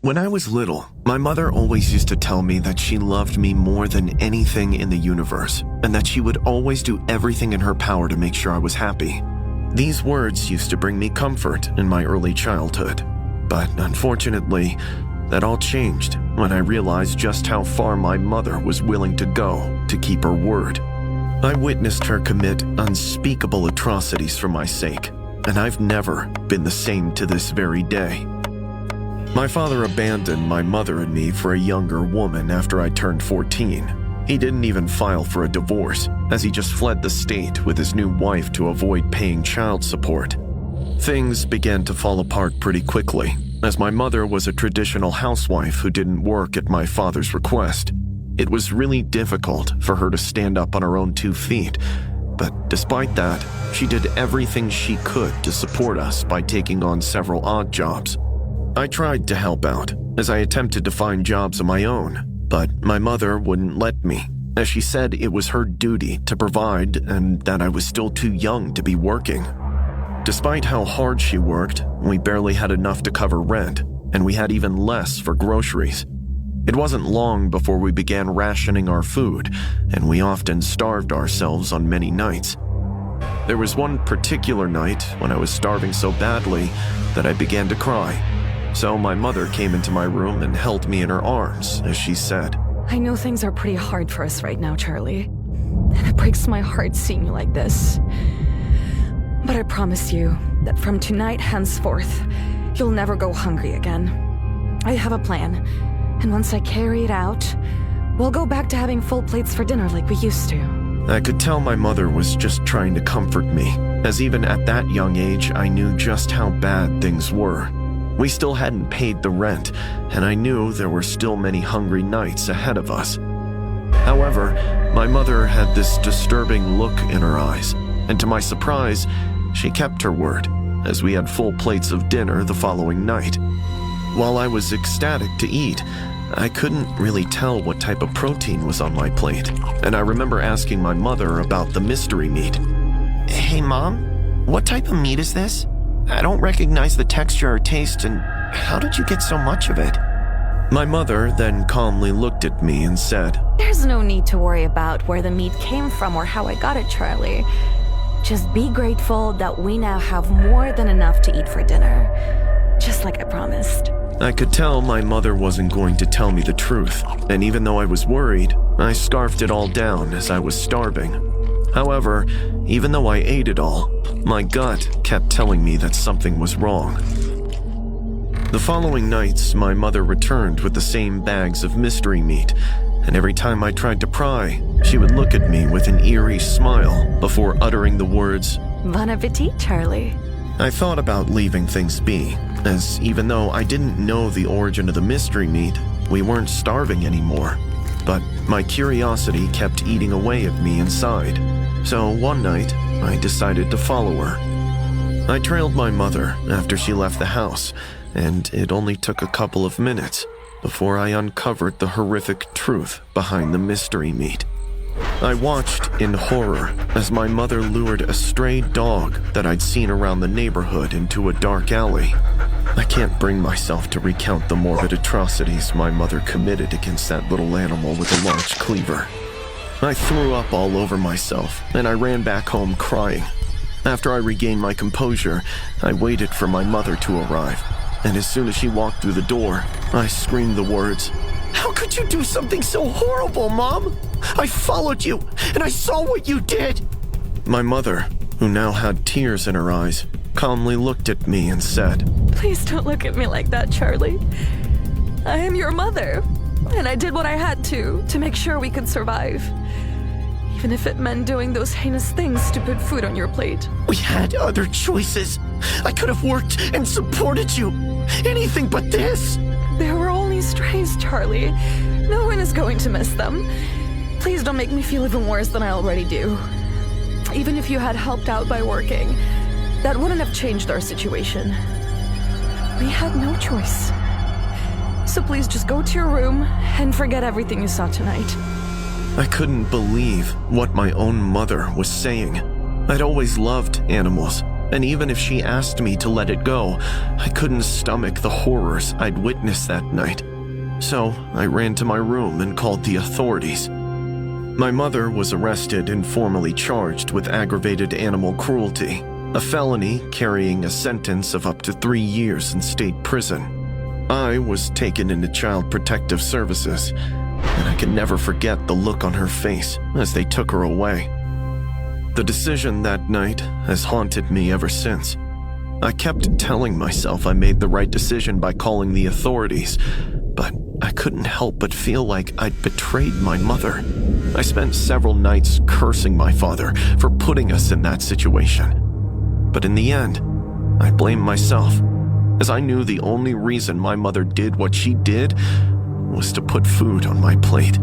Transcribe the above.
When I was little, my mother always used to tell me that she loved me more than anything in the universe, and that she would always do everything in her power to make sure I was happy. These words used to bring me comfort in my early childhood, but unfortunately, that all changed when I realized just how far my mother was willing to go to keep her word. I witnessed her commit unspeakable atrocities for my sake, and I've never been the same to this very day. My father abandoned my mother and me for a younger woman after I turned 14. He didn't even file for a divorce, as he just fled the state with his new wife to avoid paying child support. Things began to fall apart pretty quickly, as my mother was a traditional housewife who didn't work at my father's request. It was really difficult for her to stand up on her own 2 feet, but despite that, she did everything she could to support us by taking on several odd jobs. I tried to help out, as I attempted to find jobs of my own, but my mother wouldn't let me, as she said it was her duty to provide and that I was still too young to be working. Despite how hard she worked, we barely had enough to cover rent, and we had even less for groceries. It wasn't long before we began rationing our food, and we often starved ourselves on many nights. There was one particular night when I was starving so badly that I began to cry. So my mother came into my room and held me in her arms as she said, I know things are pretty hard for us right now, Charlie. And it breaks my heart seeing you like this. But I promise you that from tonight henceforth, you'll never go hungry again. I have a plan, and once I carry it out, we'll go back to having full plates for dinner like we used to. I could tell my mother was just trying to comfort me, as even at that young age, I knew just how bad things were. We still hadn't paid the rent, and I knew there were still many hungry nights ahead of us. However, my mother had this disturbing look in her eyes, and to my surprise, she kept her word, as we had full plates of dinner the following night. While I was ecstatic to eat, I couldn't really tell what type of protein was on my plate, and I remember asking my mother about the mystery meat. Hey, Mom, what type of meat is this? I don't recognize the texture or taste, and how did you get so much of it? My mother then calmly looked at me and said, There's no need to worry about where the meat came from or how I got it, Charlie. Just be grateful that we now have more than enough to eat for dinner, just like I promised. I could tell my mother wasn't going to tell me the truth, and even though I was worried, I scarfed it all down as I was starving. However, even though I ate it all, my gut kept telling me that something was wrong. The following nights, my mother returned with the same bags of mystery meat, and every time I tried to pry, she would look at me with an eerie smile before uttering the words, Bon appetit, Charlie. I thought about leaving things be, as even though I didn't know the origin of the mystery meat, we weren't starving anymore. But my curiosity kept eating away at me inside. So one night, I decided to follow her. I trailed my mother after she left the house, and it only took a couple of minutes before I uncovered the horrific truth behind the mystery meat. I watched in horror as my mother lured a stray dog that I'd seen around the neighborhood into a dark alley. I can't bring myself to recount the morbid atrocities my mother committed against that little animal with a large cleaver. I threw up all over myself, and I ran back home crying. After I regained my composure, I waited for my mother to arrive, and as soon as she walked through the door, I screamed the words, How could you do something so horrible, Mom? I followed you, and I saw what you did. My mother, who now had tears in her eyes, calmly looked at me and said, Please don't look at me like that, Charlie. I am your mother, and I did what I had to make sure we could survive. Even if it meant doing those heinous things to put food on your plate. We had other choices. I could have worked and supported you. Anything but this. They were only strays, Charlie. No one is going to miss them. Please don't make me feel even worse than I already do. Even if you had helped out by working, that wouldn't have changed our situation. We had no choice. So please just go to your room and forget everything you saw tonight. I couldn't believe what my own mother was saying. I'd always loved animals, and even if she asked me to let it go, I couldn't stomach the horrors I'd witnessed that night. So I ran to my room and called the authorities. My mother was arrested and formally charged with aggravated animal cruelty, a felony carrying a sentence of up to 3 years in state prison. I was taken into Child Protective Services, and I can never forget the look on her face as they took her away. The decision that night has haunted me ever since. I kept telling myself I made the right decision by calling the authorities, but I couldn't help but feel like I'd betrayed my mother. I spent several nights cursing my father for putting us in that situation. But in the end, I blamed myself, as I knew the only reason my mother did what she did was to put food on my plate.